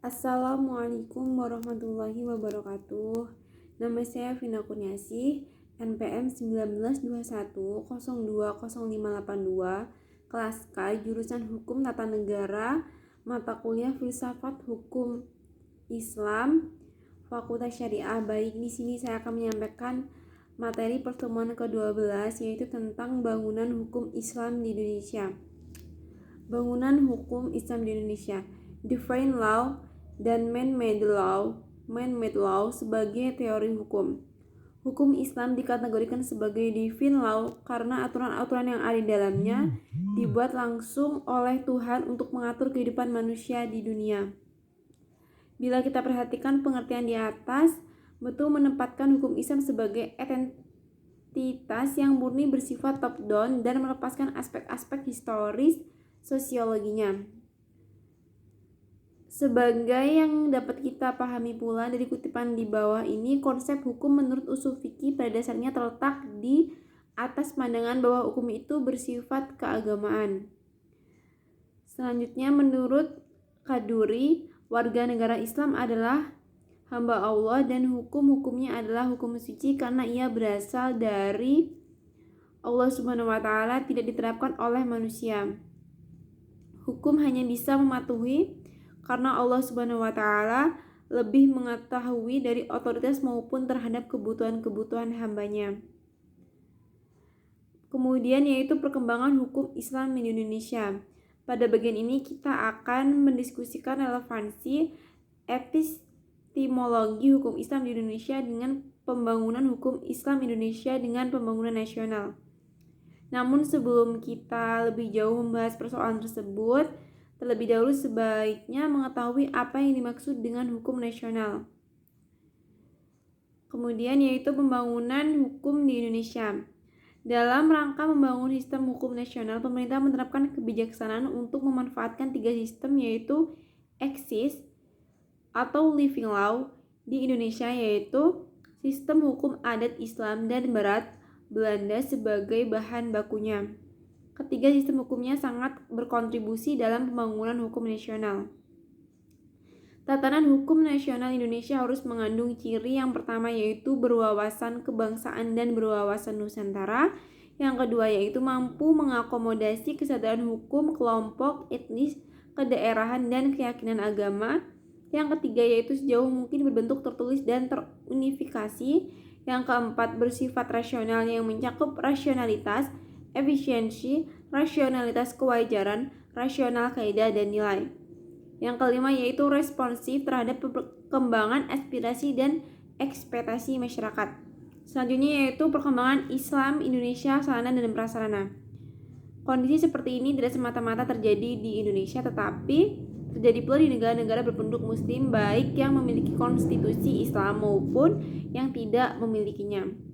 Assalamualaikum warahmatullahi wabarakatuh. Nama saya Vina Kurniasih, NPM 1921020582, kelas K, jurusan Hukum Tata Negara, mata kuliah Filsafat Hukum Islam, Fakultas Syariah. Baik, di sini saya akan menyampaikan materi pertemuan ke-12, yaitu tentang bangunan hukum Islam di Indonesia. Bangunan hukum Islam di Indonesia. Divine law dan man-made law sebagai teori hukum. Hukum Islam dikategorikan sebagai divine law karena aturan-aturan yang ada di dalamnya dibuat langsung oleh Tuhan untuk mengatur kehidupan manusia di dunia. Bila kita perhatikan pengertian di atas, betul menempatkan hukum Islam sebagai entitas yang murni bersifat top down dan melepaskan aspek-aspek historis sosiologinya. Sebagai yang dapat kita pahami pula dari kutipan di bawah ini, konsep hukum menurut usul fikih pada dasarnya terletak di atas pandangan bahwa hukum itu bersifat keagamaan. Selanjutnya, menurut Kaduri, warga negara Islam adalah hamba Allah dan hukum-hukumnya adalah hukum suci karena ia berasal dari Allah Subhanahu wa Ta'ala, tidak diterapkan oleh manusia. Hukum hanya bisa mematuhi karena Allah Subhanahu wa Ta'ala lebih mengetahui dari otoritas maupun terhadap kebutuhan-kebutuhan hambanya. Kemudian yaitu perkembangan hukum Islam di Indonesia. Pada bagian ini kita akan mendiskusikan relevansi epistemologi hukum Islam di Indonesia dengan pembangunan hukum Islam Indonesia dengan pembangunan nasional. Namun sebelum kita lebih jauh membahas persoalan tersebut, terlebih dahulu sebaiknya mengetahui apa yang dimaksud dengan hukum nasional. Kemudian yaitu pembangunan hukum di Indonesia. Dalam rangka membangun sistem hukum nasional, pemerintah menerapkan kebijaksanaan untuk memanfaatkan 3 sistem, yaitu eksis atau living law di Indonesia, yaitu sistem hukum adat Islam dan Barat Belanda sebagai bahan bakunya. Ketiga sistem hukumnya sangat berkontribusi dalam pembangunan hukum nasional. Tatanan hukum nasional Indonesia harus mengandung ciri yang pertama, yaitu berwawasan kebangsaan dan berwawasan Nusantara. Yang kedua yaitu mampu mengakomodasi kesadaran hukum kelompok, etnis, kedaerahan, dan keyakinan agama. Yang ketiga yaitu sejauh mungkin berbentuk tertulis dan terunifikasi. Yang keempat bersifat rasional yang mencakup rasionalitas, efisiensi, rasionalitas kewajaran, rasional kaidah dan nilai. Yang kelima yaitu responsif terhadap perkembangan aspirasi dan ekspektasi masyarakat. Selanjutnya yaitu perkembangan Islam Indonesia, sarana dan prasarana. Kondisi seperti ini tidak semata-mata terjadi di Indonesia, tetapi terjadi pula di negara-negara berpenduduk muslim, baik yang memiliki konstitusi Islam maupun yang tidak memilikinya.